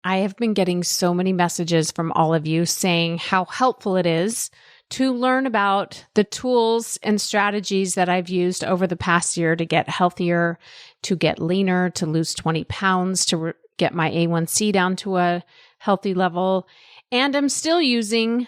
I have been getting so many messages from all of you saying how helpful it is to learn about the tools and strategies that I've used over the past year to get healthier, to get leaner, to lose 20 pounds, to get my A1C down to a healthy level. And I'm still using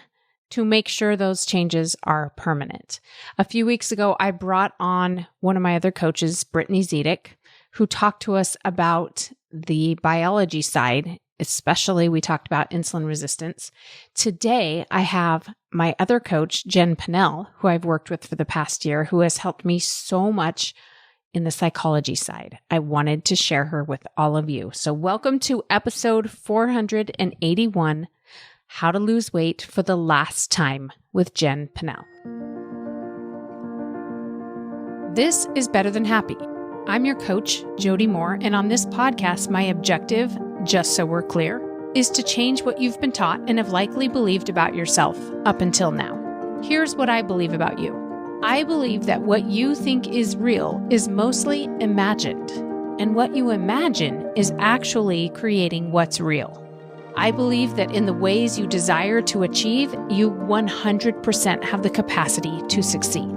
to make sure those changes are permanent. A few weeks ago, I brought on one of my other coaches, Brittany Zedek, who talked to us about the biology side. Especially, we talked about insulin resistance. Today, I have my other coach, Jenn Pinnell, who I've worked with for the past year, who has helped me so much in the psychology side. I wanted to share her with all of you. So welcome to episode 481, How to Lose Weight for the Last Time with Jenn Pinnell. This is Better Than Happy. I'm your coach, Jody Moore, and on this podcast, my objective, just so we're clear, is to change what you've been taught and have likely believed about yourself up until now. Here's what I believe about you. I believe that what you think is real is mostly imagined, and what you imagine is actually creating what's real. I believe that in the ways you desire to achieve, you 100% have the capacity to succeed.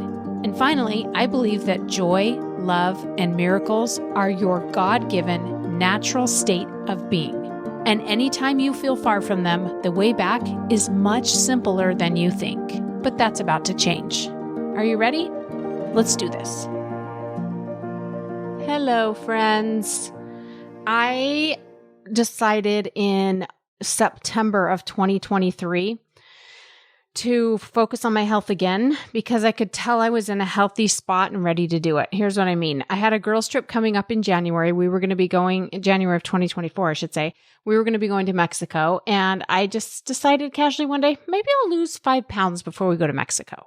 And finally, I believe that joy, love, and miracles are your God-given natural state of being. And anytime you feel far from them, the way back is much simpler than you think. But that's about to change. Are you ready? Let's do this. Hello, friends. I decided in September of 2023 to focus on my health again because I could tell I was in a healthy spot and ready to do it. Here's what I mean. I had a girls trip coming up in January. We were going to be going in January of 2024, I should say. We were going to be going to Mexico. And I just decided casually one day, maybe I'll lose 5 pounds before we go to Mexico.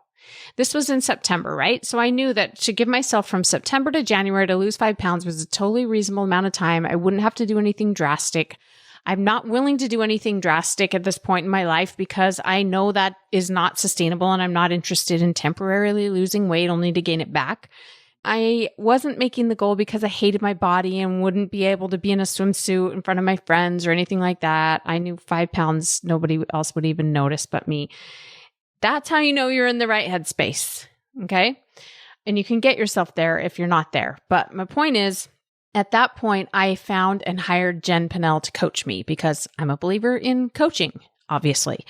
This was in September, right? So I knew that to give myself from September to January to lose 5 pounds was a totally reasonable amount of time. I wouldn't have to do anything drastic. I'm not willing to do anything drastic at this point in my life because I know that is not sustainable and I'm not interested in temporarily losing weight only to gain it back. I wasn't making the goal because I hated my body and wouldn't be able to be in a swimsuit in front of my friends or anything like that. I knew 5 pounds, nobody else would even notice but me. That's how you know you're in the right headspace, okay? And you can get yourself there if you're not there. But my point is, at that point, I found and hired Jenn Pinnell to coach me because I'm a believer in coaching, obviously.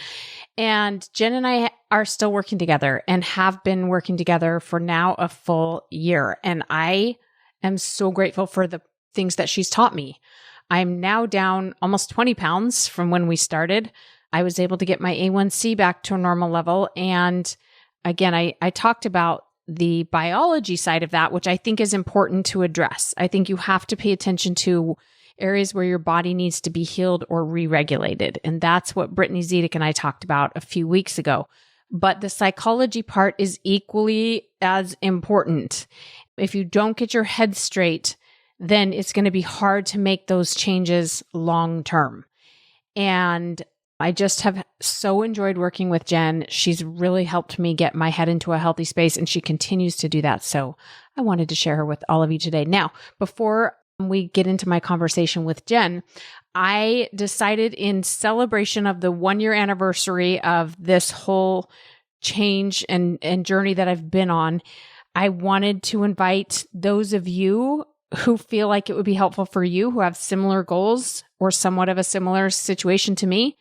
And Jen and I are still working together and have been working together for now a full year. And I am so grateful for the things that she's taught me. I'm now down almost 20 pounds from when we started. I was able to get my A1C back to a normal level. And again, I talked about the biology side of that, which I think is important to address. I think you have to pay attention to areas where your body needs to be healed or re-regulated. And that's what Brittany Zedek and I talked about a few weeks ago. But the psychology part is equally as important. If you don't get your head straight, then it's going to be hard to make those changes long term. And I just have so enjoyed working with Jen. She's really helped me get my head into a healthy space, and she continues to do that. So I wanted to share her with all of you today. Now, before we get into my conversation with Jen, I decided in celebration of the 1-year anniversary of this whole change and journey that I've been on, I wanted to invite those of you who feel like it would be helpful for you, who have similar goals or somewhat of a similar situation to me,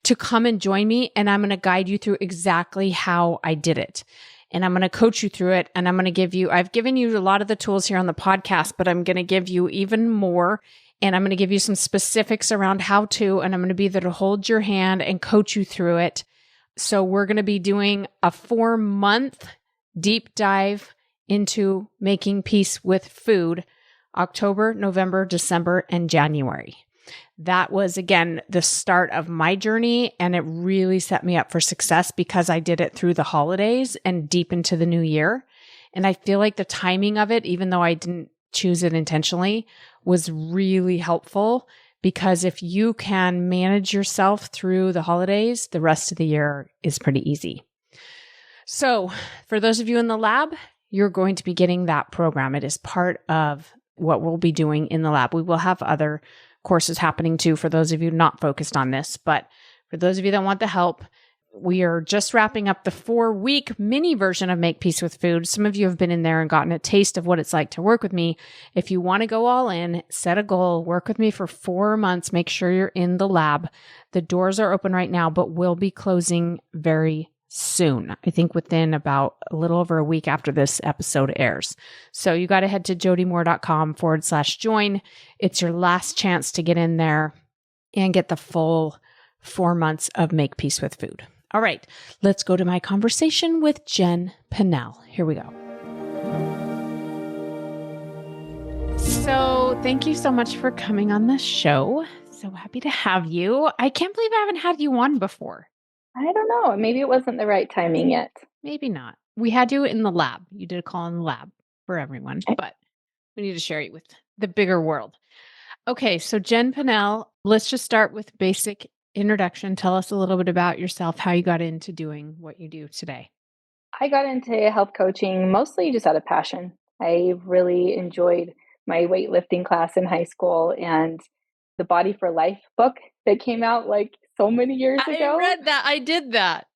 to come and join me, and I'm going to guide you through exactly how I did it. And I'm going to coach you through it. And I'm going to I've given you a lot of the tools here on the podcast, but I'm going to give you even more. And I'm going to give you some specifics around how to, and I'm going to be there to hold your hand and coach you through it. So we're going to be doing a 4-month deep dive into making peace with food, October, November, December, and January. That was, again, the start of my journey, and it really set me up for success because I did it through the holidays and deep into the new year. And I feel like the timing of it, even though I didn't choose it intentionally, was really helpful because if you can manage yourself through the holidays, the rest of the year is pretty easy. So for those of you in the lab, you're going to be getting that program. It is part of what we'll be doing in the lab. We will have other course is happening too, for those of you not focused on this. But for those of you that want the help, we are just wrapping up the 4-week mini version of Make Peace with Food. Some of you have been in there and gotten a taste of what it's like to work with me. If you want to go all in, set a goal, work with me for 4 months, make sure you're in the lab. The doors are open right now, but will be closing very soon. I think within about a little over a week after this episode airs. So you got to head to jodymoore.com/join. It's your last chance to get in there and get the full 4 months of Make Peace with Food. All right, let's go to my conversation with Jenn Pinnell. Here we go. So thank you so much for coming on the show. So happy to have you. I can't believe I haven't had you on before. I don't know. Maybe it wasn't the right timing yet. Maybe not. We had you in the lab. You did a call in the lab for everyone, but we need to share it with the bigger world. Okay, so Jenn Pinnell, let's just start with basic introduction. Tell us a little bit about yourself, how you got into doing what you do today. I got into health coaching mostly just out of passion. I really enjoyed my weightlifting class in high school and the Body for Life book that came out like so many years ago. I read that. I did that.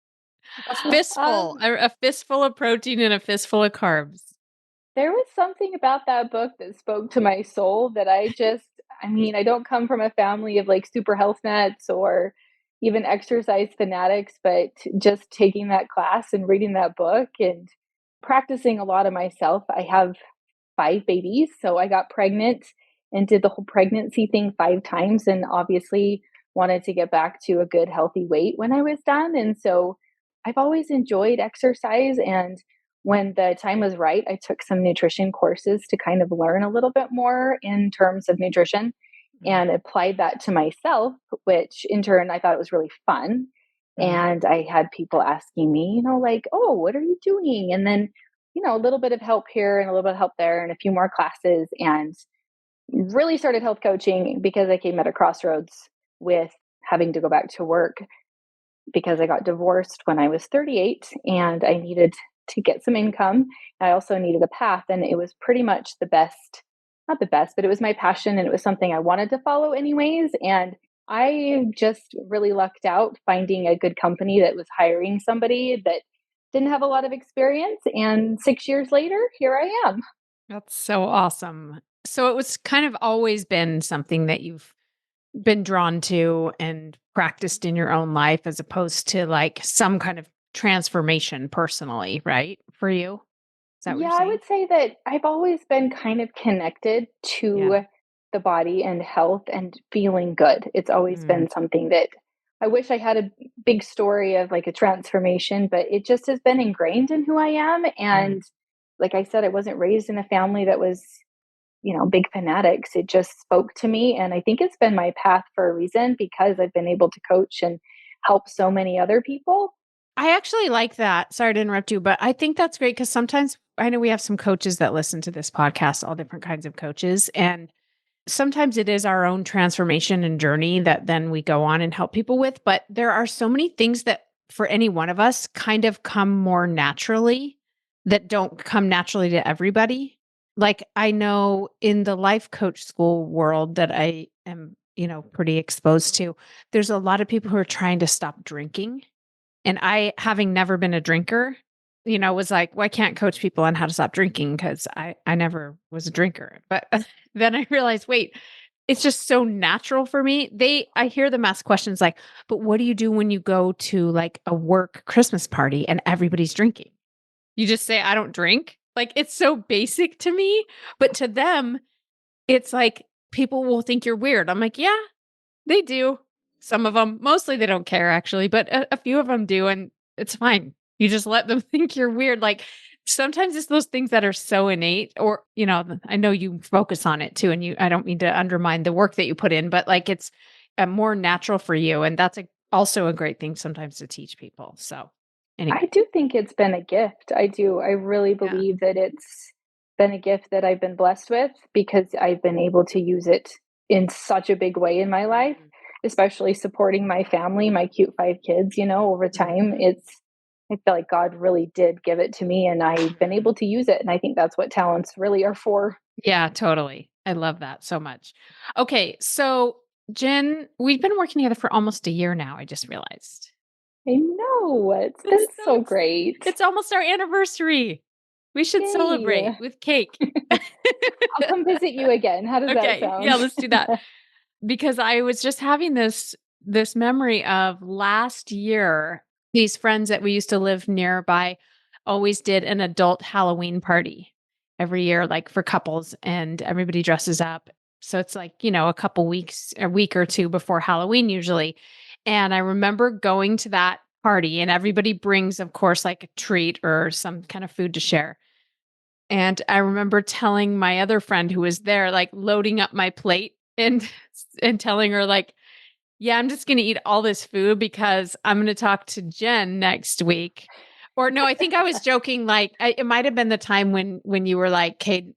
A fistful, a fistful of protein and a fistful of carbs. There was something about that book that spoke to my soul that I don't come from a family of like super health nuts or even exercise fanatics, but just taking that class and reading that book and practicing a lot of myself. I have 5 babies, so I got pregnant and did the whole pregnancy thing 5 times and obviously wanted to get back to a good healthy weight when I was done. And so I've always enjoyed exercise, and when the time was right, I took some nutrition courses to kind of learn a little bit more in terms of nutrition and applied that to myself, which in turn I thought it was really fun. And I had people asking me, like, oh, what are you doing? And then, a little bit of help here and a little bit of help there and a few more classes, and really started health coaching because I came at a crossroads with having to go back to work because I got divorced when I was 38 and I needed to get some income. I also needed a path, and it was pretty much the best, not the best, but it was my passion and it was something I wanted to follow anyways. And I just really lucked out finding a good company that was hiring somebody that didn't have a lot of experience. And 6 years later, here I am. That's so awesome. So it was kind of always been something that you've been drawn to and practiced in your own life as opposed to like some kind of transformation personally, right? For you? Is that what you're I saying? would say that I've always been kind of connected to the body and health and feeling good. It's always been something that I wish I had a big story of like a transformation, but it just has been ingrained in who I am. And like I said, I wasn't raised in a family that was, big fanatics. It just spoke to me. And I think it's been my path for a reason because I've been able to coach and help so many other people. I actually like that. Sorry to interrupt you, but I think that's great because sometimes I know we have some coaches that listen to this podcast, all different kinds of coaches. And sometimes it is our own transformation and journey that then we go on and help people with. But there are so many things that for any one of us kind of come more naturally that don't come naturally to everybody. Like I know in the life coach school world that I am, pretty exposed to, there's a lot of people who are trying to stop drinking. And I, having never been a drinker, was like, well, I can't coach people on how to stop drinking because I never was a drinker. But then I realized, wait, it's just so natural for me. I hear them ask questions like, but what do you do when you go to like a work Christmas party and everybody's drinking? You just say, I don't drink. Like, it's so basic to me, but to them, it's like people will think you're weird. I'm like, yeah, they do. Some of them, mostly they don't care actually, but a few of them do. And it's fine. You just let them think you're weird. Like sometimes it's those things that are so innate or, I know you focus on it too. And I don't mean to undermine the work that you put in, but like it's more natural for you. And that's also a great thing sometimes to teach people. So anyway. I do think it's been a gift. I do. I really believe that it's been a gift that I've been blessed with because I've been able to use it in such a big way in my life, especially supporting my family, my cute 5 kids, over time. I feel like God really did give it to me and I've been able to use it. And I think that's what talents really are for. Yeah, totally. I love that so much. Okay, so Jen, we've been working together for almost a year now, I just realized. I know, it's It's been so so great. it's almost our anniversary. We should celebrate Yay. with cake. I'll come visit you again. How does that Okay, yeah, sound? let's do that. Because I was just having this memory of last year, these friends that we used to live nearby always did an adult Halloween party every year, like for couples, and everybody dresses up. So it's like, a couple weeks, a week or two before Halloween usually. And I remember going to that party and everybody brings, of course, like a treat or some kind of food to share. And I remember telling my other friend who was there, like loading up my plate and and telling her like, "Yeah, I'm just gonna eat all this food because I'm gonna talk to Jen next week." Or no, I think I was joking, like, it might have been the time when you were like, "Kate,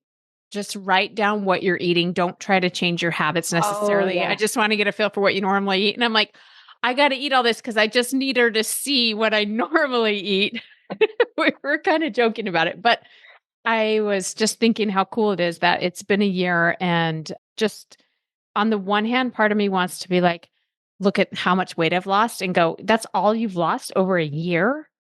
just write down what you're eating. Don't try to change your habits Oh, necessarily. I yeah. just wanna get a feel for what you normally eat." And I'm like, "I gotta eat all this because I just need her to see what I normally eat." We were kinda joking about it, but I was just thinking how cool it is that it's been a year, and just on the one hand, part of me wants to be like, look at how much weight I've lost and go, that's all you've lost over a year.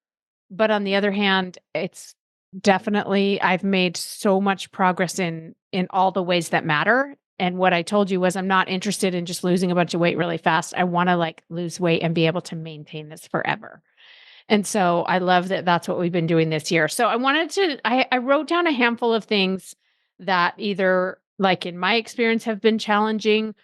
But on the other hand, it's definitely I've made so much progress in all the ways that matter. And what I told you was I'm not interested in just losing a bunch of weight really fast. I want to like lose weight and be able to maintain this forever. And so I love that that's what we've been doing this year. So I wrote down a handful of things that either, like in my experience, have been challenging.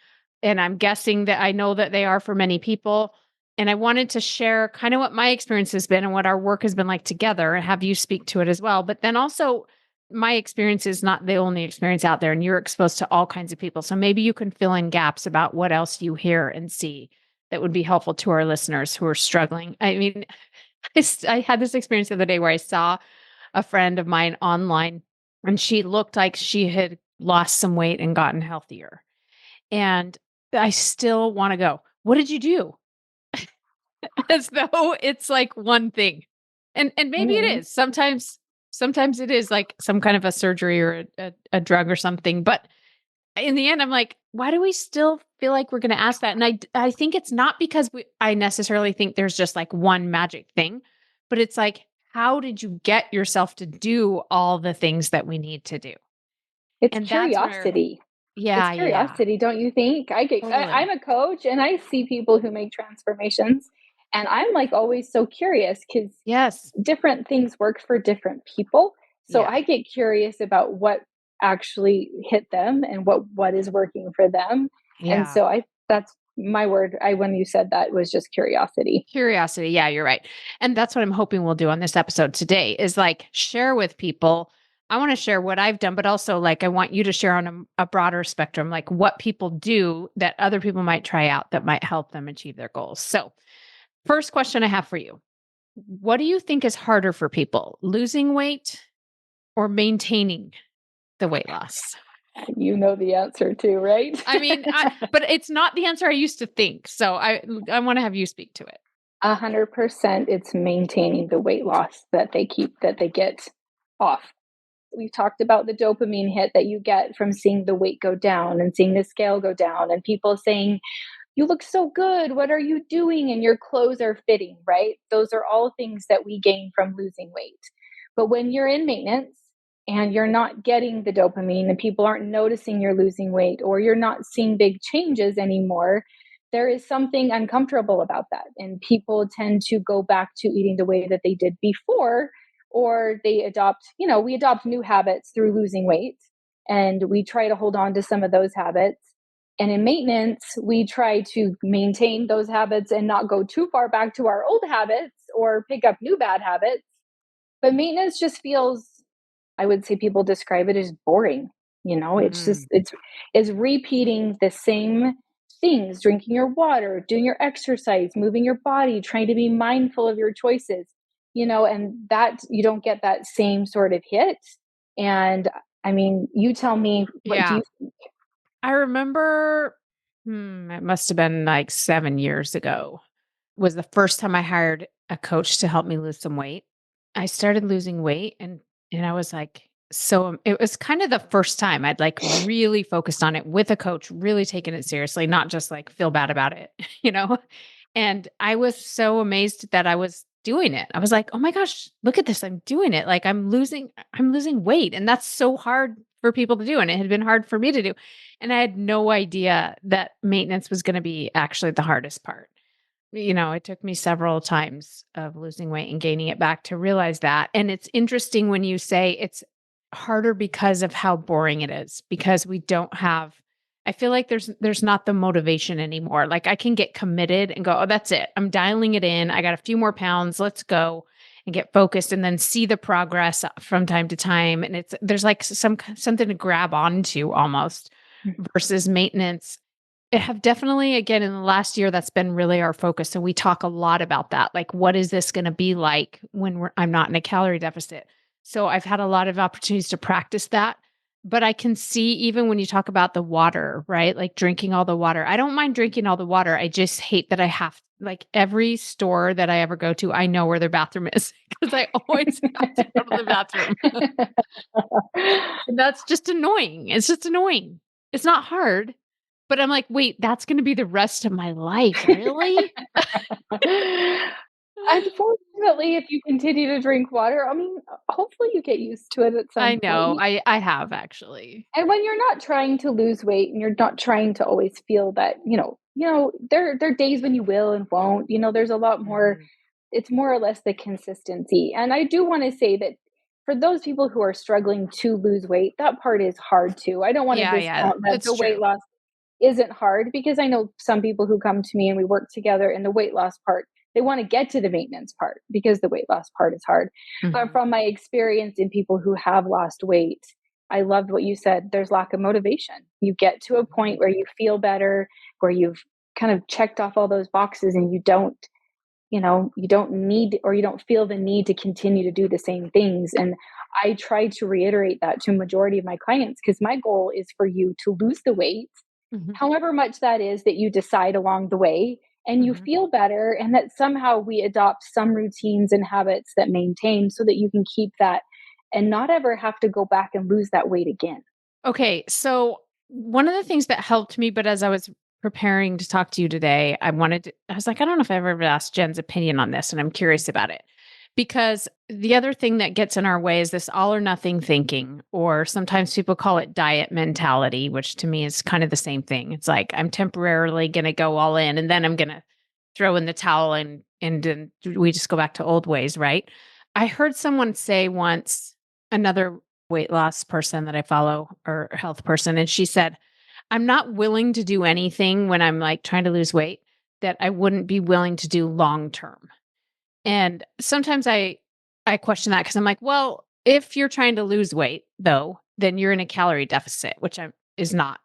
And I'm guessing that I know that they are for many people. And I wanted to share kind of what my experience has been and what our work has been like together and have you speak to it as well. But then also, my experience is not the only experience out there, and you're exposed to all kinds of people. So maybe you can fill in gaps about what else you hear and see that would be helpful to our listeners who are struggling. I mean, I had this experience the other day where I saw a friend of mine online and she looked like she had lost some weight and gotten healthier. And I still want to go, "What did you do?" As though it's like one thing. And maybe it Mhm. is. Sometimes it is like some kind of a surgery or a drug or something. But in the end, I'm like, why do we still feel like we're going to ask that? And I think it's not because I necessarily think there's just like one magic thing, but it's like, how did you get yourself to do all the things that we need to do? It's And that's where, curiosity. It's yeah, curiosity, don't you think? I'm totally. a coach and I see people who make transformations, and I'm like always so curious because Yes. different things work for different people. So Yeah. I get curious about what actually hit them and what is working for them. And Yeah. so I that's my word. I when you said that was just curiosity. Curiosity. Yeah, you're right. And that's what I'm hoping we'll do on this episode today is like share with people. I want to share what I've done, but also like I want you to share on a broader spectrum, like what people do that other people might try out that might help them achieve their goals. So, first question I have for you. What do you think is harder for people, losing weight or maintaining the weight loss? You know the answer too, right? I mean, but it's not the answer I used to think. So I want to have you speak to it. 100% it's maintaining the weight loss that they get off. We've talked about the dopamine hit that you get from seeing the weight go down and seeing the scale go down and people saying, "You look so good. What are you doing?" And your clothes are fitting, right? Those are all things that we gain from losing weight. But when you're in maintenance and you're not getting the dopamine and people aren't noticing you're losing weight or you're not seeing big changes anymore, there is something uncomfortable about that. And people tend to go back to eating the way that they did before, or they adopt, we adopt new habits through losing weight and we try to hold on to some of those habits. And in maintenance, we try to maintain those habits and not go too far back to our old habits or pick up new bad habits. But maintenance just feels, I would say people describe it as boring. It's just Mm, it's repeating the same things, drinking your water, doing your exercise, moving your body, trying to be mindful of your choices, and that you don't get that same sort of hit. And I mean, you tell me, what do yeah. you I remember, it must have been like 7 years ago, was the first time I hired a coach to help me lose some weight. I started losing weight and I was like, it was kind of the first time I'd like really focused on it with a coach, really taken it seriously, not just like feel bad about it, you know? And I was so amazed that I was doing it. I was like, "Oh my gosh, look at this. I'm doing it. Like I'm losing weight." And that's so hard for people to do. And it had been hard for me to do. And I had no idea that maintenance was going to be actually the hardest part. It took me several times of losing weight and gaining it back to realize that. And it's interesting when you say it's harder because of how boring it is, because we don't have I feel like there's not the motivation anymore. Like I can get committed and go, "Oh, that's it. I'm dialing it in. I got a few more pounds. Let's go." And get focused and then see the progress from time to time. And there's like something to grab onto almost versus maintenance have definitely, again, in the last year, that's been really our focus. So we talk a lot about that. Like, what is this going to be like when I'm not in a calorie deficit? So I've had a lot of opportunities to practice that. But I can see even when you talk about the water, right? Like drinking all the water. I don't mind drinking all the water. I just hate that I have like every store that I ever go to, I know where their bathroom is because I always have to go to the bathroom. And that's just annoying. It's just annoying. It's not hard. But I'm like, "Wait, that's gonna be the rest of my life, really?" Unfortunately, if you continue to drink water, I mean, hopefully you get used to it at some I know, point. I have actually. And when you're not trying to lose weight and you're not trying to always feel that, there are days when you will and won't. There's a lot more. Mhm. It's more or less the consistency. And I do want to say that for those people who are struggling to lose weight, that part is hard too. I don't want to Yeah, discount that it's the weight true. loss isn't hard because I know some people who come to me and we work together in the weight loss part, they want to get to the maintenance part because the weight loss part is hard. But Mhm. from my experience in people who have lost weight, I loved what you said. There's lack of motivation. You get to a point Mhm. where you feel better, where you've kind of checked off all those boxes and you don't need or you don't feel the need to continue to do the same things. And I try to reiterate that to a majority of my clients because my goal is for you to lose the weight Mhm. however much that is that you decide along the way and you Mhm. feel better and that somehow we adopt some routines and habits that maintain so that you can keep that and not ever have to go back and lose that weight again. Okay, so one of the things that helped me, but as I was preparing to talk to you today, I was like, I don't know if I've ever asked Jen's opinion on this, and I'm curious about it. Because the other thing that gets in our way is this all or nothing thinking, or sometimes people call it diet mentality, which to me is kind of the same thing. It's like I'm temporarily going to go all in and then I'm going to throw in the towel and then we just go back to old ways, right? I heard someone say once, another weight loss person that I follow or health person, and she said, "I'm not willing to do anything when I'm like trying to lose weight that I wouldn't be willing to do long term." And sometimes I question that because I'm like, well, if you're trying to lose weight though, then you're in a calorie deficit, which is not.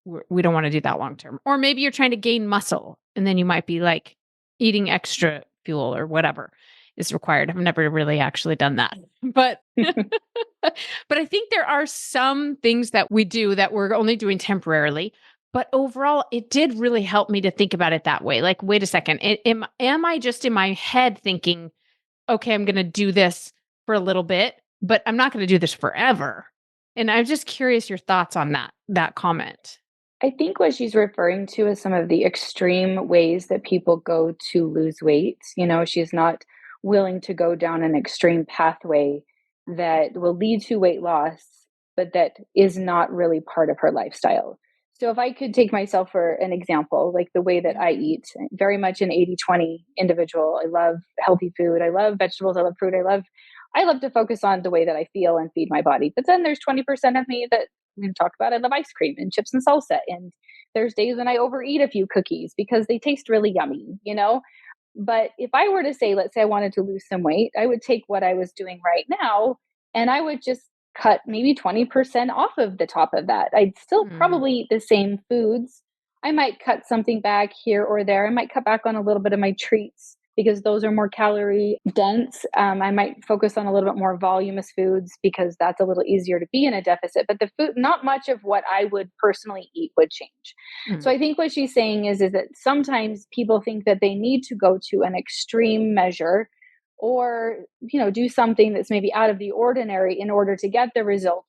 We don't want to do that long term. Or maybe you're trying to gain muscle, and then you might be like eating extra fuel or whatever is required. I've never really actually done that, but but I think there are some things that we do that we're only doing temporarily. But overall, it did really help me to think about it that way. Like, wait a second, am I just in my head thinking, okay, I'm going to do this for a little bit, but I'm not going to do this forever? And I'm just curious your thoughts on that comment. I think what she's referring to is some of the extreme ways that people go to lose weight. She's not willing to go down an extreme pathway that will lead to weight loss, but that is not really part of her lifestyle. So, if I could take myself for an example, like the way that I Mhm. eat, very much an 80-20 individual. I love healthy food. I love vegetables. I love fruit. I love to focus on the way that I feel and feed my body. But then there's 20% of me that we can talk about. I love ice cream and chips and salsa. And there's days when I overeat a few cookies because they taste really yummy. But if I were to say, let's say I wanted to lose some weight, I would take what I was doing right now and I would just cut maybe 20% off of the top of that. I'd still Mm. probably eat the same foods. I might cut something back here or there. I might cut back on a little bit of my treats because those are more calorie dense. I might focus on a little bit more voluminous foods because that's a little easier to be in a deficit. But the food, not much of what I would personally eat would change. So Mm. I think what she's saying is that sometimes people think that they need to go to an extreme measure or, do something that's maybe out of the ordinary in order to get the result.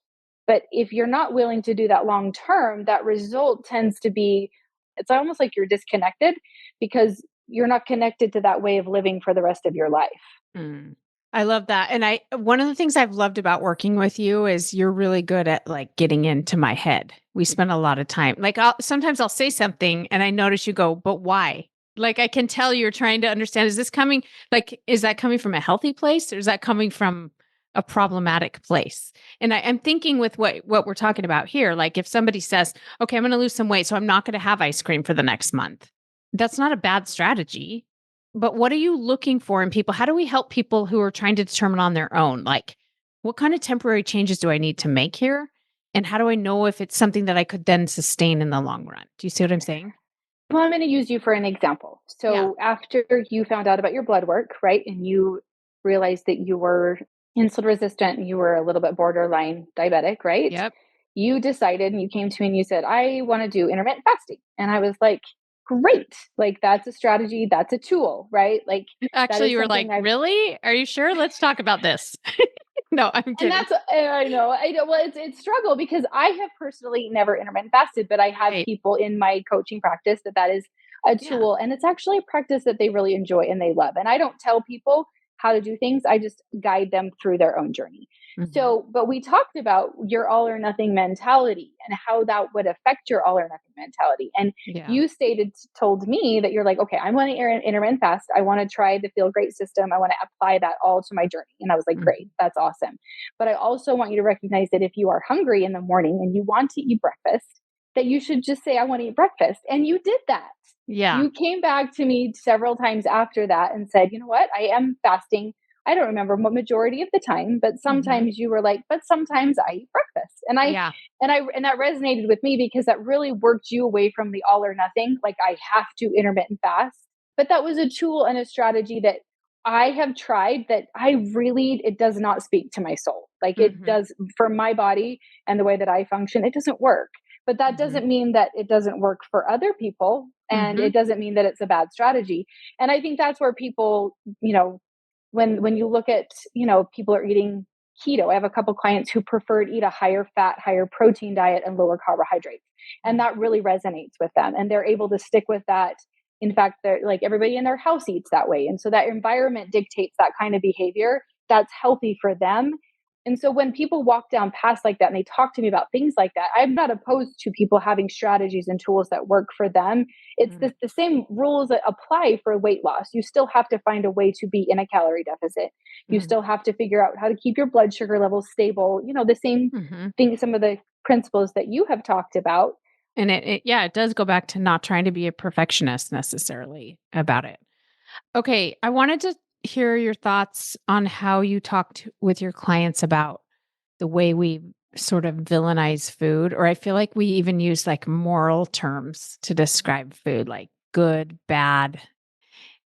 But if you're not willing to do that long term, that result tends to be, it's almost like you're disconnected because you're not connected to that way of living for the rest of your life. Mm. I love that. And one of the things I've loved about working with you is you're really good at like getting into my head. We spend a lot of time. Like sometimes I'll say something and I notice you go, but why? Like I can tell you're trying to understand, is that coming from a healthy place or is that coming from a problematic place? And I'm thinking with what we're talking about here, like if somebody says, okay, I'm going to lose some weight, so I'm not going to have ice cream for the next month. That's not a bad strategy. But what are you looking for in people? How do we help people who are trying to determine on their own? Like, what kind of temporary changes do I need to make here? And how do I know if it's something that I could then sustain in the long run? Do you see what I'm saying? Well, I'm going to use you for an example. Yeah. So, after you found out about your blood work, right, and you realized that you were insulin resistant and you were a little bit borderline diabetic, right? Yep. You decided and you came to me and you said, I want to do intermittent fasting. And I was like, great. Like, that's a strategy, that's a tool, right? Like, that Actually, is you were like, something I've really? Are you sure? Let's talk about this. No, I'm And kidding. that's I know. Well, it's struggle because I have personally never intermittent fasted, but I have Right. people in my coaching practice that is a Yeah. tool, and it's actually a practice that they really enjoy and they love. And I don't tell people how to do things; I just guide them through their own journey. Hmm. So, but we talked about your all or nothing mentality and how that would affect your all or nothing mentality. And Yeah. you told me that you're like, okay, I'm going to intermittent fast. I want to try the Feel Great system. I want to apply that all to my journey. And I was like, great, Hmm. that's awesome. But I also want you to recognize that if you are hungry in the morning and you want to eat breakfast, that you should just say, I want to eat breakfast. And you did that. Yeah. You came back to me several times after that and said, you know what? I am fasting. I don't remember what majority of the time, but Hmm. sometimes you were like, but sometimes I eat breakfast. Yeah. And that resonated with me because that really worked you away from the all or nothing. Like I have to intermittent fast. But that was a tool and a strategy that I have tried that it does not speak to my soul. Like it Hmm. does for my body and the way that I function, it doesn't work. But that Hmm. doesn't mean that it doesn't work for other people. And Hmm. it doesn't mean that it's a bad strategy. And I think that's where people, when you look at, people are eating keto. I have a couple clients who prefer to eat a higher fat, higher protein diet and lower carbohydrates. And that really resonates with them. And they're able to stick with that. In fact, they're like everybody in their house eats that way. And so that environment dictates that kind of behavior that's healthy for them. And so when people walk down paths like that and they talk to me about things like that, I'm not opposed to people having strategies and tools that work for them. It's Hmm. the same rules that apply for weight loss. You still have to find a way to be in a calorie deficit. You Hmm. still have to figure out how to keep your blood sugar levels stable. The same Hmm. thing, some of the principles that you have talked about. And it does go back to not trying to be a perfectionist necessarily about it. Okay, I wanted to hear your thoughts on how you talked with your clients about the way we sort of villainize food, or I feel like we even use like moral terms to describe food, like good, bad.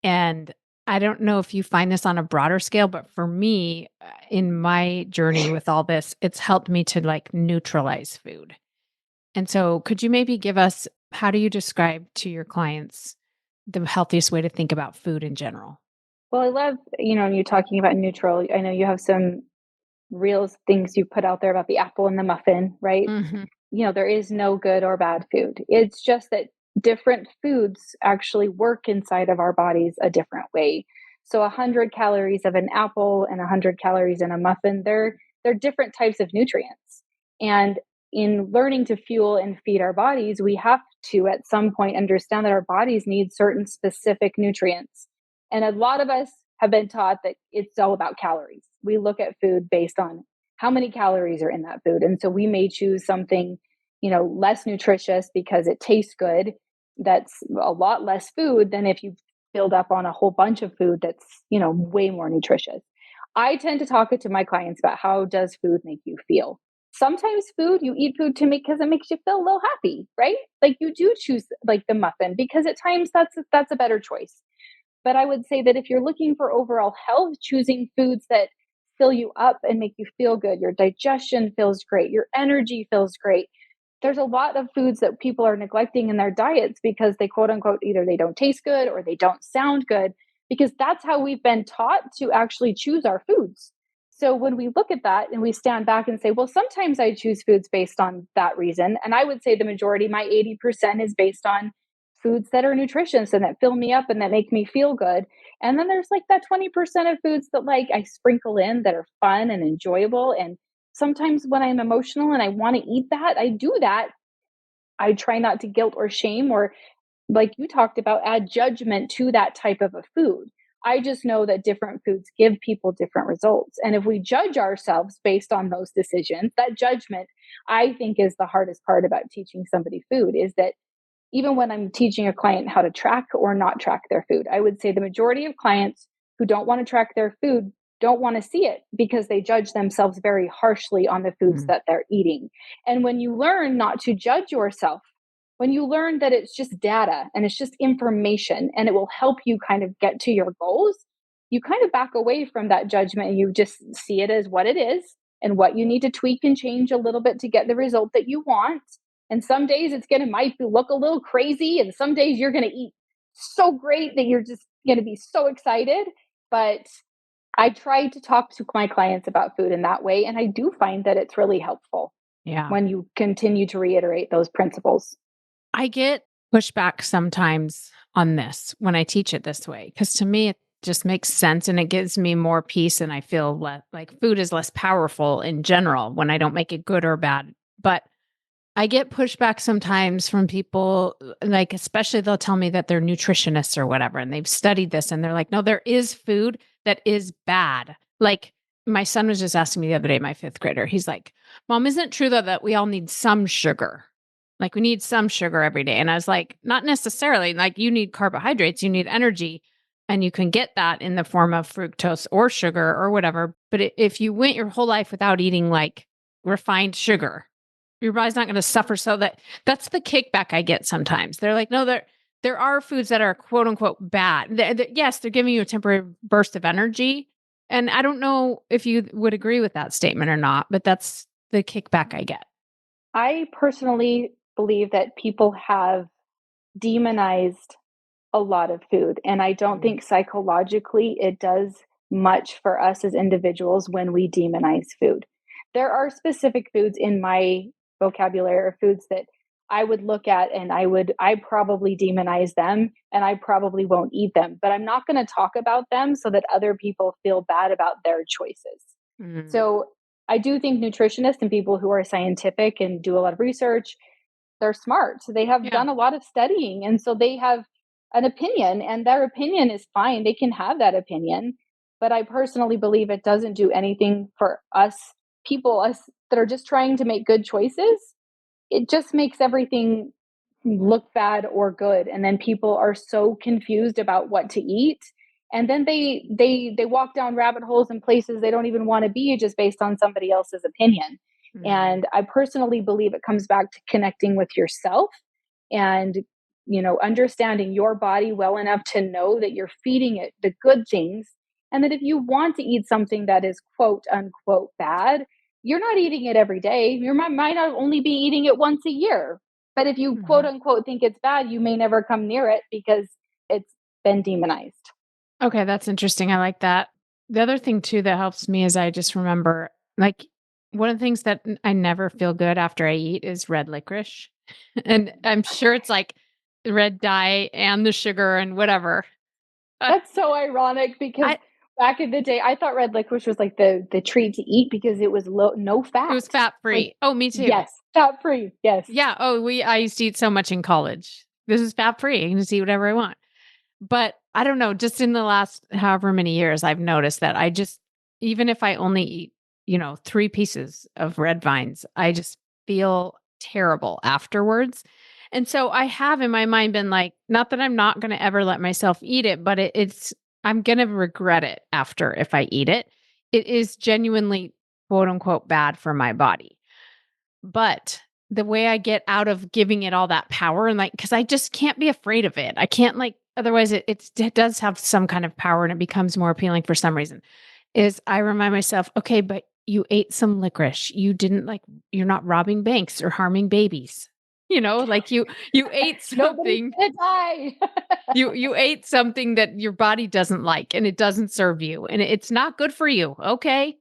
And I don't know if you find this on a broader scale, but for me, in my journey with all this, it's helped me to like neutralize food. And so, could you maybe give us how do you describe to your clients the healthiest way to think about food in general? Well, I love, you talking about neutral. I know you have some real things you put out there about the apple and the muffin, right? Mhm. There is no good or bad food. It's just that different foods actually work inside of our bodies a different way. So 100 calories of an apple and 100 calories in a muffin, they're different types of nutrients. And in learning to fuel and feed our bodies, we have to at some point understand that our bodies need certain specific nutrients. And a lot of us have been taught that it's all about calories. We look at food based on how many calories are in that food. And so we may choose something, less nutritious because it tastes good. That's a lot less food than if you filled up on a whole bunch of food that's, way more nutritious. I tend to talk to my clients about how does food make you feel? Sometimes you eat food to make because it makes you feel a little happy, right? Like you do choose like the muffin because at times that's a better choice. But I would say that if you're looking for overall health, choosing foods that fill you up and make you feel good, your digestion feels great, your energy feels great. There's a lot of foods that people are neglecting in their diets because they quote unquote either they don't taste good or they don't sound good because that's how we've been taught to actually choose our foods. So when we look at that and we stand back and say, well, sometimes I choose foods based on that reason. And I would say the majority, my 80% is based on foods that are nutritious and that fill me up and that make me feel good. And then there's like that 20% of foods that like I sprinkle in that are fun and enjoyable. And sometimes when I'm emotional and I want to eat that, I do that. I try not to guilt or shame or, like you talked about, add judgment to that type of a food. I just know that different foods give people different results. And if we judge ourselves based on those decisions, that judgment, I think, is the hardest part about teaching somebody food, is that even when I'm teaching a client how to track or not track their food, I would say the majority of clients who don't want to track their food don't want to see it because they judge themselves very harshly on the foods that they're eating. And when you learn not to judge yourself, when you learn that it's just data and it's just information and it will help you kind of get to your goals, you kind of back away from that judgment and you just see it as what it is and what you need to tweak and change a little bit to get the result that you want. And some days it's going to might look a little crazy, and some days you're going to eat so great that you're just going to be so excited. But I try to talk to my clients about food in that way, and I do find that it's really helpful Yeah. when you continue to reiterate those principles. I get pushback sometimes on this when I teach it this way, because to me, it just makes sense and it gives me more peace. And I feel like food is less powerful in general when I don't make it good or bad. But I get pushback sometimes from people, like, especially they'll tell me that they're nutritionists or whatever, and they've studied this and they're like, no, there is food that is bad. Like, my son was just asking me the other day, my fifth grader, he's like, Mom, isn't it true though that we all need some sugar? Like, we need some sugar every day. And I was like, not necessarily. Like, you need carbohydrates, you need energy, and you can get that in the form of fructose or sugar or whatever. But if you went your whole life without eating like refined sugar, your body's not going to suffer. So that's the kickback I get sometimes. They're like, no, there are foods that are quote unquote bad. Yes, they're giving you a temporary burst of energy. And I don't know if you would agree with that statement or not, but that's the kickback I get. I personally believe that people have demonized a lot of food. And I don't think psychologically it does much for us as individuals when we demonize food. There are specific foods in my vocabulary or foods that I would look at and I probably demonize them and I probably won't eat them, but I'm not going to talk about them so that other people feel bad about their choices. Mm. So I do think nutritionists and people who are scientific and do a lot of research, they're smart. So they have Yeah. done a lot of studying. And so they have an opinion, and their opinion is fine. They can have that opinion. But I personally believe it doesn't do anything for us people, us that are just trying to make good choices. It just makes everything look bad or good. And then people are so confused about what to eat. And then they walk down rabbit holes in places they don't even want to be just based on somebody else's opinion. Mm. And I personally believe it comes back to connecting with yourself and understanding your body well enough to know that you're feeding it the good things, and that if you want to eat something that is quote unquote bad, you're not eating it every day. You might not only be eating it once a year, but if you quote Mhm. unquote think it's bad, you may never come near it because it's been demonized. Okay, that's interesting. I like that. The other thing too that helps me is I just remember, like, one of the things that I never feel good after I eat is red licorice. And I'm sure it's like the red dye and the sugar and whatever. Uh, That's so ironic because I back in the day, I thought red licorice was like the treat to eat because it was no It was fat. fat Like, free. Oh, me too. yes, fat free. Yes. Yeah. Oh, I used to eat so much in college. This is fat free. I can just eat whatever I want. But I don't know, just in the last however many years, I've noticed that I just, even if I only eat, 3 pieces of red vines, I just feel terrible afterwards. And so I have in my mind been like, not that I'm not going to ever let myself eat it, but I'm going to regret it after if I eat it. It is genuinely quote unquote bad for my body. But the way I get out of giving it all that power and like, because I just can't be afraid of it. I can't like, otherwise it does have some kind of power and it becomes more appealing for some reason. Is I remind myself, okay, but you ate some licorice. You didn't like, you're not robbing banks or harming babies. Like you ate Nobody's something, gonna die. you ate something that your body doesn't like and it doesn't serve you and it's not good for you. Okay.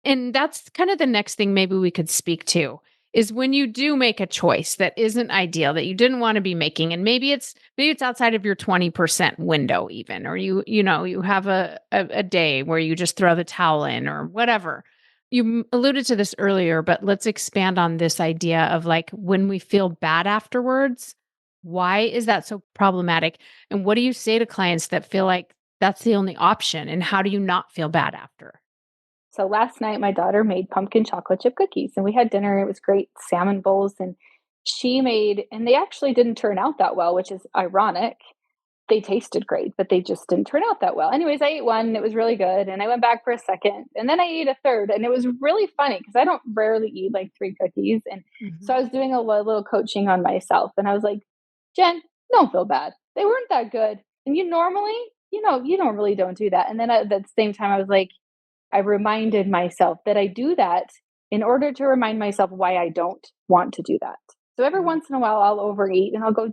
And that's kind of the next thing maybe we could speak to is when you do make a choice that isn't ideal that you didn't want to be making, and maybe it's outside of your 20% window even, or you have a day where you just throw the towel in or whatever. You alluded to this earlier, but let's expand on this idea of like when we feel bad afterwards. Why is that so problematic? And what do you say to clients that feel like that's the only option? And how do you not feel bad after? So last night, my daughter made pumpkin chocolate chip cookies, and we had dinner. It was great, salmon bowls, and she made, and they actually didn't turn out that well, which is ironic. They tasted great, but they just didn't turn out that well. Anyways, I ate one, and it was really good, and I went back for a second, and then I ate a third, and it was really funny because I don't rarely eat like 3 cookies, and so Mhm. I was doing a little coaching on myself, and I was like, Jen, don't feel bad. They weren't that good, and you normally, you normally don't do that. And then at the same time, I was like, I reminded myself that I do that in order to remind myself why I don't want to do that. So every Mm, once in a while, I'll overeat and I'll go,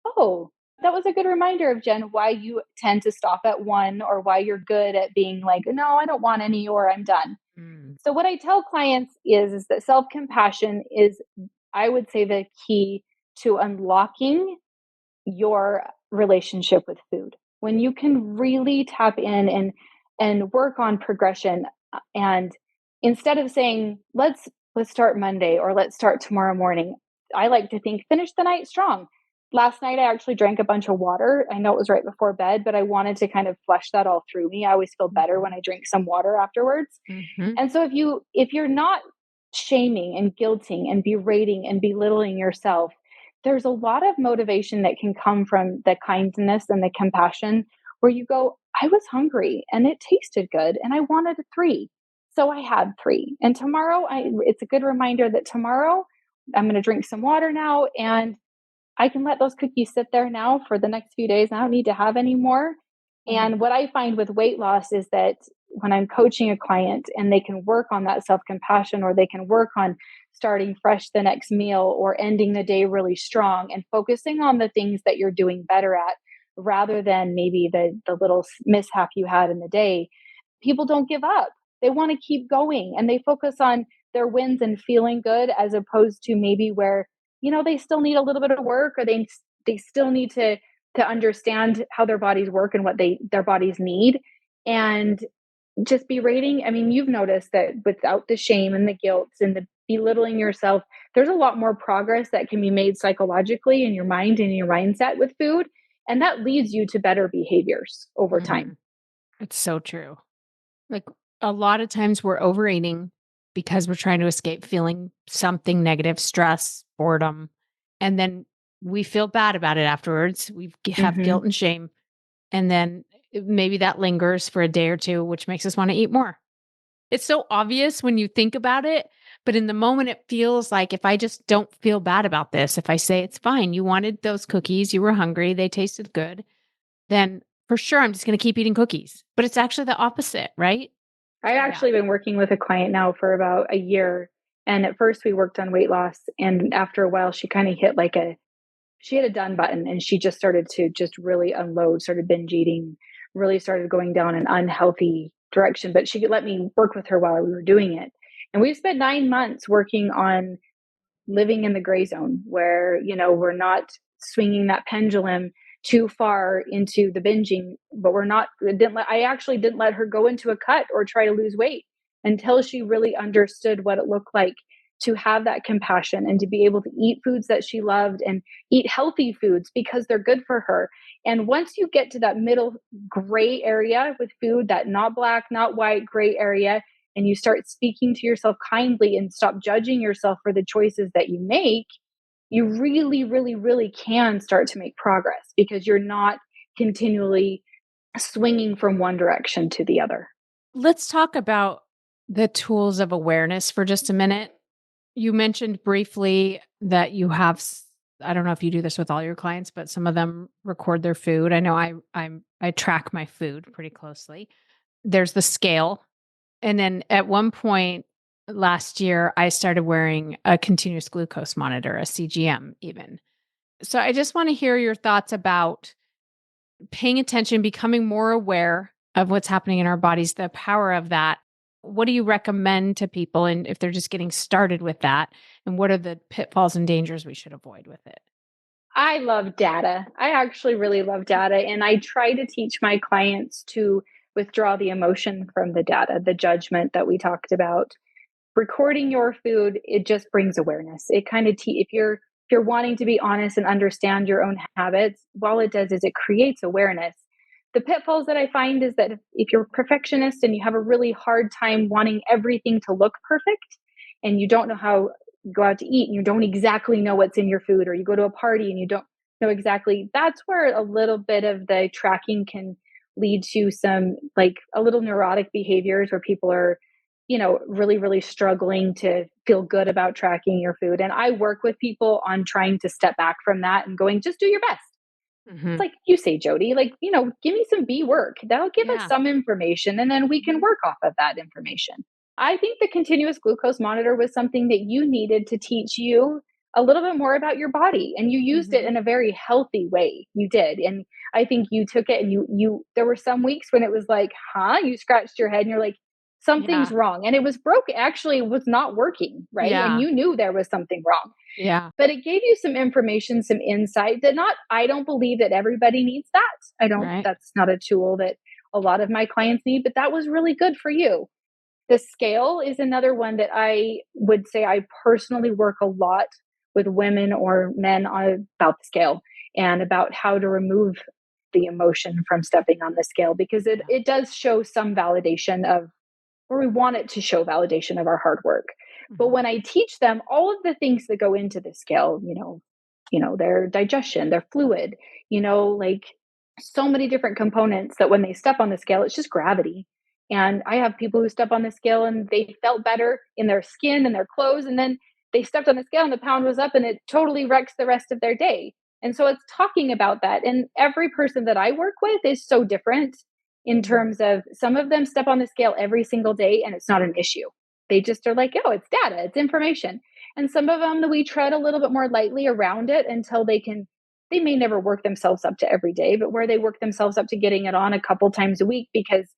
oh, that was a good reminder of Jen, why you tend to stop at one or why you're good at being like, no, I don't want any or I'm done. mm, So what I tell clients is that self-compassion is, I would say, the key to unlocking your relationship with food. When you can really tap in and work on progression, and instead of saying let's start Monday or let's start tomorrow morning, I like to think finish the night strong. Last night I actually drank a bunch of water. I know it was right before bed, but I wanted to kind of flush that all through me. I always feel better mhm, when I drink some water afterwards. mhm, And so if you're not shaming and guilting and berating and belittling yourself, there's a lot of motivation that can come from the kindness and the compassion where you go, I was hungry and it tasted good and I wanted a 3. So I had 3. And tomorrow it's a good reminder that tomorrow I'm going to drink some water now, and I can let those cookies sit there now for the next few days. I don't need to have any more. And mhm, what I find with weight loss is that when I'm coaching a client and they can work on that self compassion, or they can work on starting fresh the next meal or ending the day really strong and focusing on the things that you're doing better at rather than maybe the little mishap you had in the day, people don't give up. They want to keep going and they focus on their wins and feeling good, as opposed to maybe where they still need a little bit of work, or they still need to understand how their bodies work and what their bodies need. And just berating, I mean, you've noticed that without the shame and the guilt and the belittling yourself, there's a lot more progress that can be made psychologically in your mind and in your mindset with food, and that leads you to better behaviors over time. mhm. It's so true. Like a lot of times we're overeating because we're trying to escape feeling something negative, stress, boredom, and then we feel bad about it afterwards. Have guilt Mhm. and shame, and then maybe that lingers for a day or two, which makes us want to eat more. It's so obvious when you think about it, but in the moment, it feels like if I just don't feel bad about this, if I say it's fine, you wanted those cookies, you were hungry, they tasted good, then for sure I'm just going to keep eating cookies. But it's actually the opposite, right? I Yeah. actually been working with a client now for about a year. And at first we worked on weight loss. And after a while, she kind of hit she had a done button and she just started to just really unload, started binge eating, really started going down an unhealthy direction. But she could let me work with her while we were doing it. And we spent 9 months working on living in the gray zone where we're not swinging that pendulum too far into the binging, but we're not didn't let I actually didn't let her go into a cut or try to lose weight until she really understood what it looked like to have that compassion and to be able to eat foods that she loved and eat healthy foods because they're good for her. And once you get to that middle gray area with food, that not black not white gray area, and you start speaking to yourself kindly and stop judging yourself for the choices that you make, you really, really, really can start to make progress because you're not continually swinging from one direction to the other. Let's talk about the tools of awareness for just a minute. You mentioned briefly that I don't know if you do this with all your clients, but some of them record their food. I know I track my food pretty closely. There's the scale. And then at one point last year, I started wearing a continuous glucose monitor, a CGM even. So I just want to hear your thoughts about paying attention, becoming more aware of what's happening in our bodies, the power of that. What do you recommend to people? And if they're just getting started with that, and what are the pitfalls and dangers we should avoid with it? I love data. I actually really love data. And I try to teach my clients to withdraw the emotion from the data, the judgment that we talked about. Recording your food, it just brings awareness. It kind of if you're wanting to be honest and understand your own habits, all it does is it creates awareness. The pitfalls that I find is that if you're a perfectionist and you have a really hard time wanting everything to look perfect, and you don't know how you go out to eat and you don't exactly know what's in your food, or you go to a party and you don't know exactly, that's where a little bit of the tracking can lead to some like a little neurotic behaviors where people are, really, really struggling to feel good about tracking your food. And I work with people on trying to step back from that and going, just do your best. It's Hmm. like you say, Jody, like, give me some B work. That'll give us Yeah. some information and then we can Mhm. work off of that information. I think the continuous glucose monitor was something that you needed to teach you a little bit more about your body, and you used it Hmm. in a very healthy way. You did. And I think you took it and there were some weeks when it was like, huh? You scratched your head and you're like, something's Yeah. wrong. And it was broke, actually, it was not working, right? And Yeah. you knew there was something wrong, Yeah. but it gave you some information, some insight that not, I don't believe that everybody needs that. Right. That's not a tool that a lot of my clients need, but that was really good for you. The scale is another one that I would say I personally work a lot with women or men on about the scale and about how to remove the emotion from stepping on the scale, because Yeah. it does show some validation of, or we want it to show validation of our hard work. But Hmm. when I teach them all of the things that go into the scale, their digestion, their fluid, like so many different components, that when they step on the scale, it's just gravity. And I have people who step on the scale and they felt better in their skin and their clothes. And then they stepped on the scale and the pound was up and it totally wrecks the rest of their day. And so it's talking about that. And every person that I work with is so different in Hmm. terms of, some of them step on the scale every single day and it's not an issue. They just are like, oh, it's data, it's information. And some of them that we tread a little bit more lightly around it until they may never work themselves up to every day, but where they work themselves up to getting it on a couple times a week. Because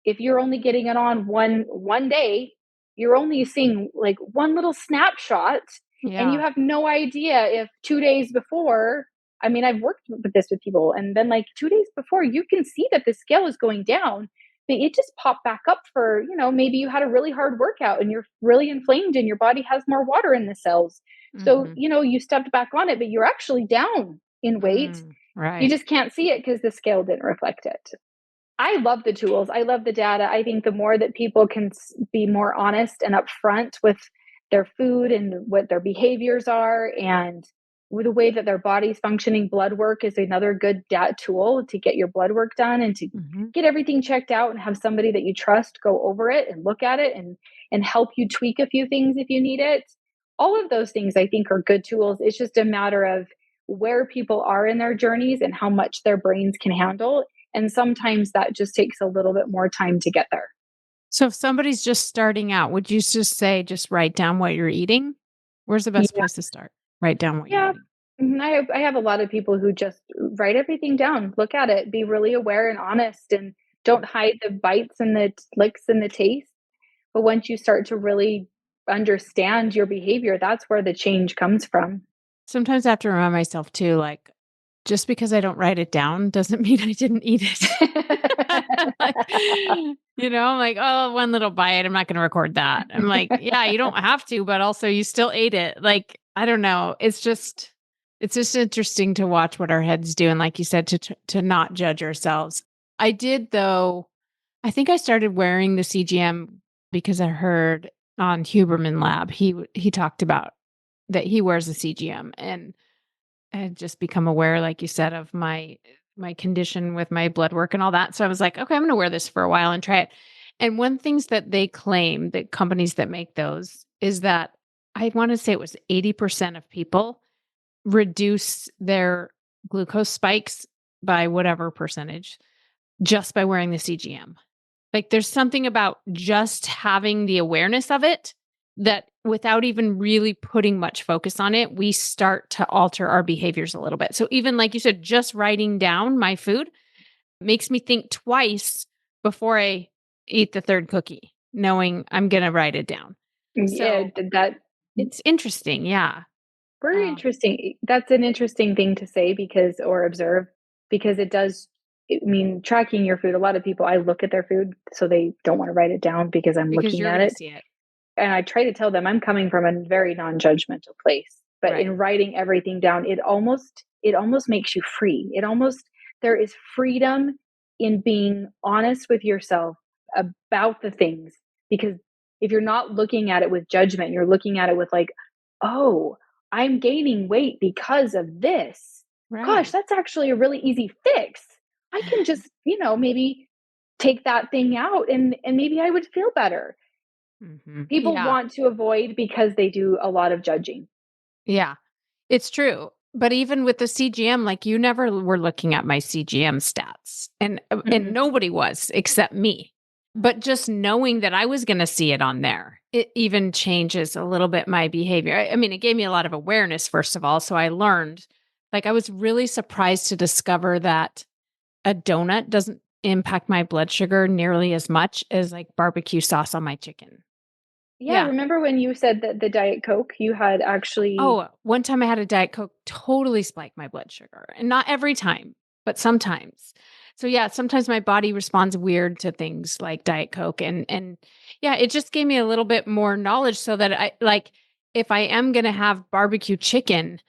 if you're only getting it on one day, you're only seeing like one little snapshot, and you Yeah. have no idea if 2 days before, I mean, I've worked with this with people, and then like 2 days before, you can see that the scale is going down, but it just popped back up for, maybe you had a really hard workout and you're really inflamed and your body has more water in the cells. So, Hmm. you stepped back on it, but you're actually down in weight. Mm. You Right. just can't see it because the scale didn't reflect it. I love the tools. I love the data. I think the more that people can be more honest and upfront with their food and what their behaviors are, and with the way that their body's functioning, blood work is another good tool to get your blood work done and to Hmm. get everything checked out, and have somebody that you trust go over it and look at it and help you tweak a few things if you need it. All of those things I think are good tools. It's just a matter of where people are in their journeys and how much their brains can handle, and sometimes that just takes a little bit more time to get there. So if somebody's just starting out, would you just say, just write down what you're eating? Where's the best Yeah. place to start? Write down what you're Yeah. eating. I have a lot of people who just write everything down, look at it, be really aware and honest, and don't hide the bites and the licks and the taste. But once you start to really understand your behavior, that's where the change comes from. Sometimes I have to remind myself too, like, just because I don't write it down doesn't mean I didn't eat it. Like, I'm like, "Oh, one little bite, I'm not gonna record that." I'm like, "Yeah, you don't have to, but also you still ate it." Like, I don't know. It's just interesting to watch what our heads do, and like you said, to not judge ourselves. I did though. I think I started wearing the CGM because I heard on Huberman Lab, he talked about that he wears a CGM, and I had just become aware, like you said, of my condition with my blood work and all that. So I was like, okay, I'm going to wear this for a while and try it. And one things that they claim, that companies that make those, is that I want to say it was 80% of people reduce their glucose spikes by whatever percentage just by wearing the CGM. Like there's something about just having the awareness of it that without even really putting much focus on it, we start to alter our behaviors a little bit. So even like you said, just writing down my food makes me think twice before I eat the third cookie, knowing I'm going to write it down. Yeah, So that it's interesting. Yeah. very Um, interesting. That's an interesting thing to say because or observe because it does I mean, tracking your food, a lot of people I look at their food so they don't want to write it down because I'm because looking you're at going to it. see it. And I try to tell them I'm coming from a very non-judgmental place. But Right. in writing everything down, it almost makes you free. It almost there is freedom in being honest with yourself about the things because if you're not looking at it with judgment, you're looking at it with like, "Oh, I'm gaining weight because of this. Gosh, Right. that's actually a really easy fix. I can just, maybe take that thing out and maybe I would feel better." People Yeah. want to avoid because they do a lot of judging. Yeah. It's true. But even with the CGM, like you never were looking at my CGM stats and Mm-mm. nobody was except me. But just knowing that I was going to see it on there, it even changes a little bit my behavior. I mean, it gave me a lot of awareness, first of all. So I learned, like, I was really surprised to discover that a donut doesn't impact my blood sugar nearly as much as like barbecue sauce on my chicken. Yeah, Yeah. remember when you said that the Diet Coke, you had actually Oh, one time I had a Diet Coke totally spike my blood sugar, and not every time, but sometimes. So yeah, sometimes my body responds weird to things like Diet Coke and yeah, it just gave me a little bit more knowledge so that I like if I am going to have barbecue chicken,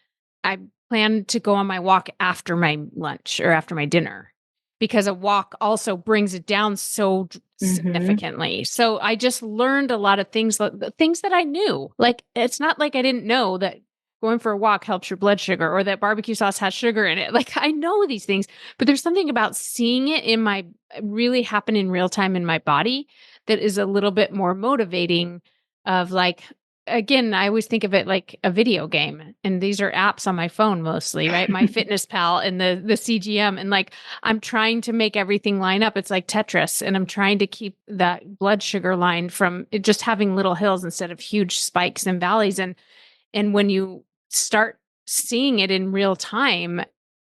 I plan to go on my walk after my lunch or after my dinner because a walk also brings it down so Mhm. significantly. So I just learned a lot of things, the things that I knew. Like it's not like I didn't know that going for a walk helps your blood sugar or that barbecue sauce has sugar in it. Like I know these things, but there's something about seeing it in my really happen in real time in my body that is a little bit more motivating of like again, I always think of it like a video game, and these are apps on my phone mostly, right? My Fitness Pal and the CGM, and like I'm trying to make everything line up. It's like Tetris, and I'm trying to keep that blood sugar line from it just having little hills instead of huge spikes and valleys. And when you start seeing it in real time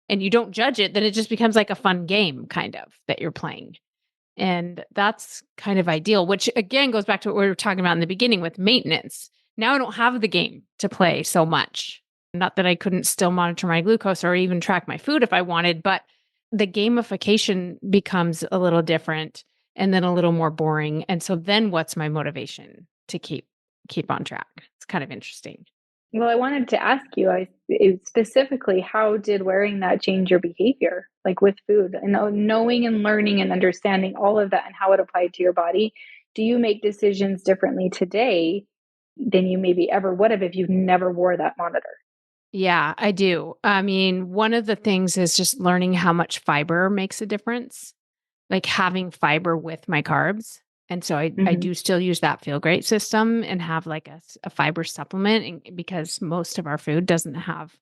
and you don't judge it, then it just becomes like a fun game kind of that you're playing. And that's kind of ideal, which again goes back to what we were talking about in the beginning with maintenance. Now I don't have the game to play so much. Not that I couldn't still monitor my glucose or even track my food if I wanted, but the gamification becomes a little different and then a little more boring. And so then what's my motivation to keep on track? It's kind of interesting. Well, I wanted to ask you, specifically, how did wearing that change your behavior, like with food, and knowing and learning and understanding all of that and how it applied to your body? Do you make decisions differently today than you maybe ever would have if you never wore that monitor? Yeah, I do. I mean, one of the things is just learning how much fiber makes a difference, like having fiber with my carbs. And so I Hmm. do still use that Feel Great system and have like a fiber supplement because most of our food doesn't have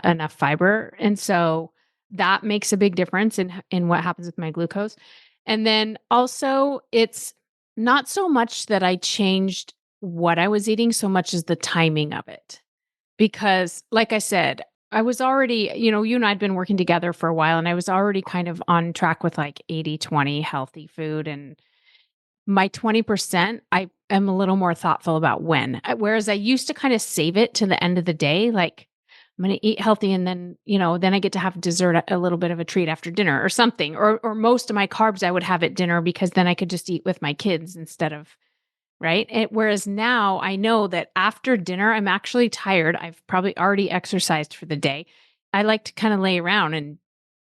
enough fiber. And so that makes a big difference in what happens with my glucose. And then also it's not so much that I changed what I was eating so much as the timing of it. Because like I said, I was already, you and I'd been working together for a while and I was already kind of on track with like 80-20 healthy food and my 20%, I am a little more thoughtful about when. Whereas I used to kind of save it to the end of the day, like I'm going to eat healthy and then, then I get to have dessert, a little bit of a treat after dinner or something. Or most of my carbs I would have at dinner because then I could just eat with my kids instead of right? Whereas now I know that after dinner, I'm actually tired. I've probably already exercised for the day. I like to kind of lay around and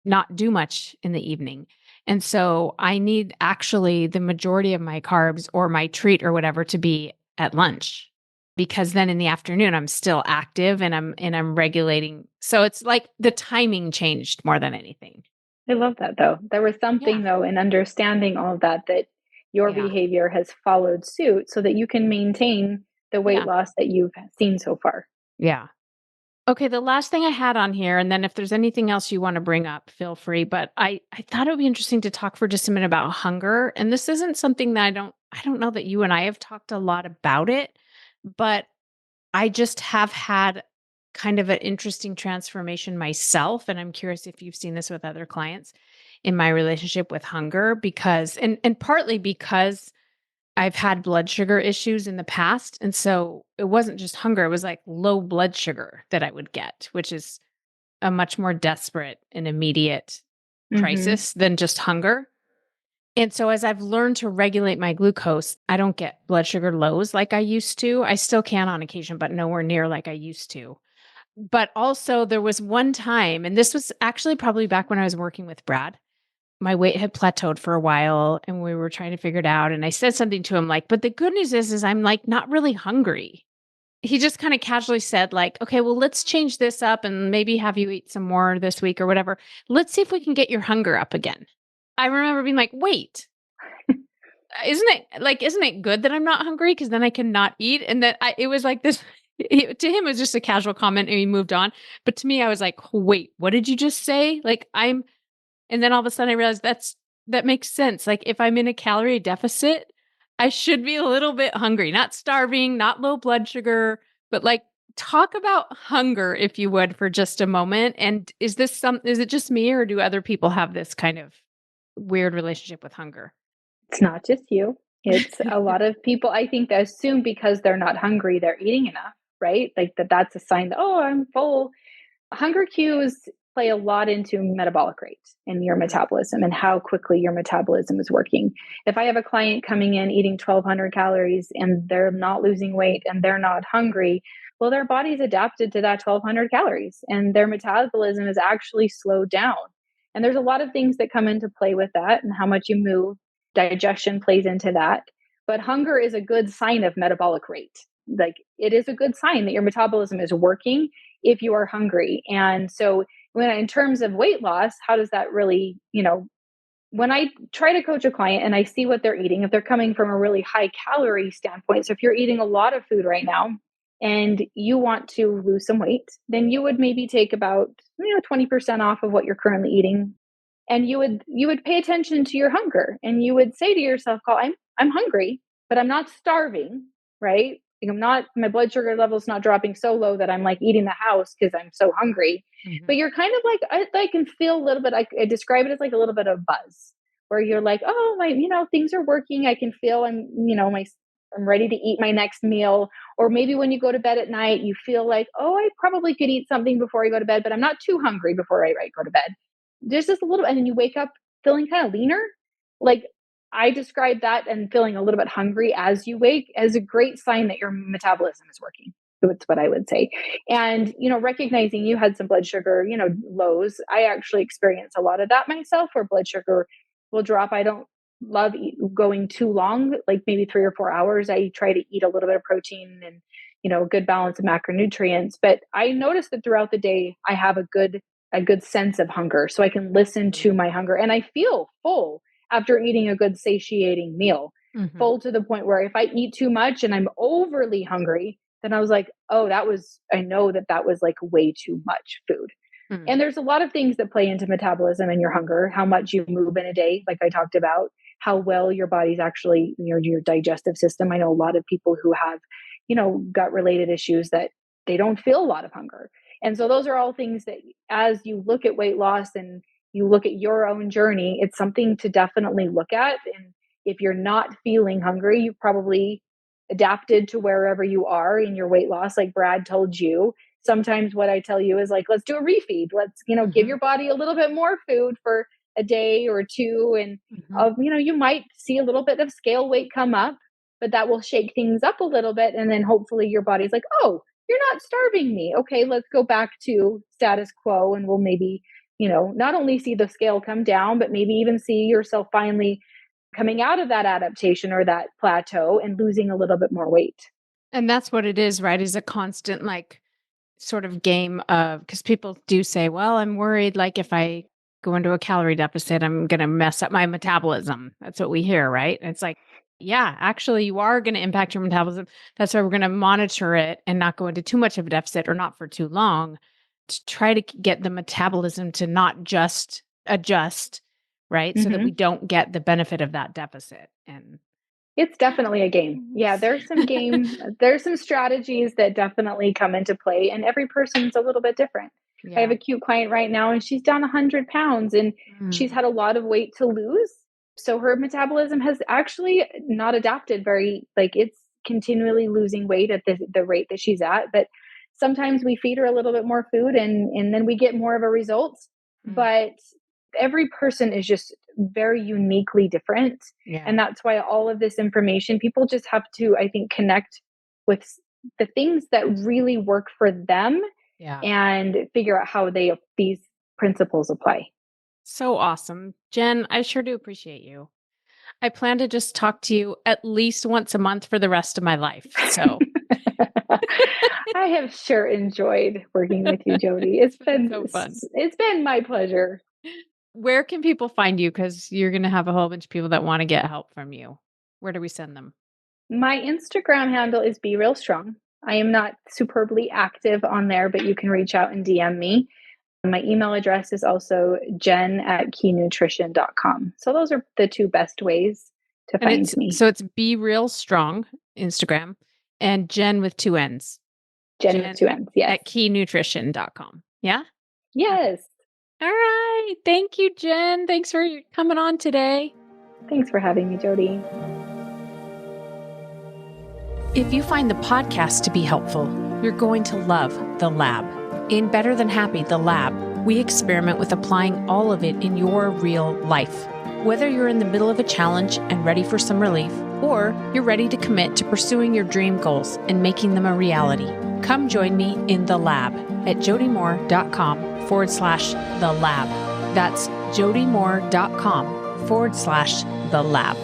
not do much in the evening. And so I need actually the majority of my carbs or my treat or whatever to be at lunch because then in the afternoon I'm still active and I'm regulating. So it's like the timing changed more than anything. I love that though. There was Yeah. something though in understanding all of that that your Yeah. behavior has followed suit so that you can maintain the weight Yeah. loss that you've seen so far. Yeah. Okay, the last thing I had on here, and then if there's anything else you want to bring up, feel free. But I thought it would be interesting to talk for just a minute about hunger. And this isn't something that I don't know that you and I have talked a lot about it, but I just have had kind of an interesting transformation myself. And I'm curious if you've seen this with other clients in my relationship with hunger, because and partly because I've had blood sugar issues in the past. And so it wasn't just hunger, it was like low blood sugar that I would get, which is a much more desperate and immediate Mhm. crisis than just hunger. And so as I've learned to regulate my glucose, I don't get blood sugar lows like I used to. I still can on occasion, but nowhere near like I used to. But also there was one time, and this was actually probably back when I was working with Brad. My weight had plateaued for a while and we were trying to figure it out. And I said something to him like, but the good news is I'm like not really hungry. He just kind of casually said, like, okay, well, let's change this up and maybe have you eat some more this week or whatever. Let's see if we can get your hunger up again. I remember being like, wait, isn't it good that I'm not hungry? Because then I cannot eat. And that it was like this to him, it was just a casual comment and he moved on. But to me, I was like, wait, what did you just say? Like, and then all of a sudden I realized that makes sense. Like if I'm in a calorie deficit, I should be a little bit hungry, not starving, not low blood sugar, but like talk about hunger if you would for just a moment. And is it just me or do other people have this kind of weird relationship with hunger? It's not just you. It's a lot of people, I think, that assume because they're not hungry, they're eating enough, right? Like that's a sign that, oh, I'm full. Hunger cues play a lot into metabolic rate and your Mhm. metabolism and how quickly your metabolism is working. If I have a client coming in eating 1,200 calories and they're not losing weight and they're not hungry, well, their body's adapted to that 1,200 calories and their metabolism is actually slowed down. And there's a lot of things that come into play with that and how much you move. Digestion plays into that. But hunger is a good sign of metabolic rate. Like it is a good sign that your metabolism is working if you are hungry. And so in terms of weight loss, how does that really, when I try to coach a client and I see what they're eating, if they're coming from a really high calorie standpoint, so if you're eating a lot of food right now and you want to lose some weight, then you would maybe take about 20% off of what you're currently eating, and you would pay attention to your hunger and you would say to yourself, "Call, I'm hungry, but I'm not starving, right? Like I'm not, my blood sugar level's not dropping so low that I'm like eating the house because I'm so hungry." But Mhm. you're kind of like, I can feel a little bit, I describe it as like a little bit of buzz where you're like, oh, my, things are working. I can feel I'm ready to eat my next meal. Or maybe when you go to bed at night, you feel like, oh, I probably could eat something before I go to bed, but I'm not too hungry before I go to bed. There's just a little, and then you wake up feeling kind of leaner. Like I describe that, and feeling a little bit hungry as you wake as a great sign that your metabolism is working. That's what I would say. And, recognizing you had some blood sugar, lows. I actually experience a lot of that myself where blood sugar will drop. I don't love going too long, like maybe 3 or 4 hours. I try to eat a little bit of protein and, a good balance of macronutrients. But I notice that throughout the day, I have a good sense of hunger. So I can listen to my hunger and I feel full after eating a good satiating meal. Mhm. Full to the point where if I eat too much and I'm overly hungry, then I was like, oh, I know that was like way too much food. Mhm. And there's a lot of things that play into metabolism and your hunger, how much you move in a day, like I talked about, how well your body's actually, your digestive system. I know a lot of people who have, gut related issues that they don't feel a lot of hunger. And so those are all things that as you look at weight loss and you look at your own journey, it's something to definitely look at. And if you're not feeling hungry, you've probably adapted to wherever you are in your weight loss, like Brad told you. Sometimes what I tell you is like, let's do a refeed. Let's, give Mhm. your body a little bit more food for a day or two. And, Mhm. you might see a little bit of scale weight come up, but that will shake things up a little bit. And then hopefully your body's like, oh, you're not starving me. Okay, let's go back to status quo and we'll maybe, not only see the scale come down, but maybe even see yourself finally coming out of that adaptation or that plateau and losing a little bit more weight. And that's what it is, right? Is a constant like sort of game of because people do say, well, I'm worried like if I go into a calorie deficit, I'm going to mess up my metabolism. That's what we hear, right? And it's like, Yeah, actually, you are going to impact your metabolism. That's why we're going to monitor it and not go into too much of a deficit or not for too long to try to get the metabolism to not just adjust, right? So that we Mhm. don't get the benefit of that deficit. And It's definitely a game. Yeah, there's some strategies that definitely come into play, and every person's a little bit different. I have yeah. a cute client right now, and she's down 100 pounds, and she's Mm, had a lot of weight to lose. So her metabolism has actually not adapted very, like, it's continually losing weight at the rate that she's at. But sometimes we feed her a little bit more food, and then we get more of a result. mm, But every person is just very uniquely different, yeah. and that's why all of this information, people just have to, I think, connect with the things that really work for them Yeah. and figure out how these principles apply. So awesome. Jen, I sure do appreciate you. I plan to just talk to you at least once a month for the rest of my life. So I have sure enjoyed working with you, Jody. it's been so fun. It's been my pleasure. Where can people find you? Because you're going to have a whole bunch of people that want to get help from you. Where do we send them? My Instagram handle is Be Real Strong. I am not superbly active on there, but you can reach out and DM me. My email address is also jen@keynutrition.com. So those are the two best ways to And find me. it's Be Real Strong Instagram and Jen with two N's. Jen with Jen two N's. Yes. at keynutrition.com. Yeah. Okay. Yes. All right. Thank you, Jen. Thanks for coming on today. Thanks for having me, Jody. If you find the podcast to be helpful, you're going to love The Lab. In Better Than Happy, The Lab, we experiment with applying all of it in your real life. Whether you're in the middle of a challenge and ready for some relief, or you're ready to commit to pursuing your dream goals and making them a reality, come join me in The Lab at jodymoore.com/The Lab. That's jodymoore.com/The Lab.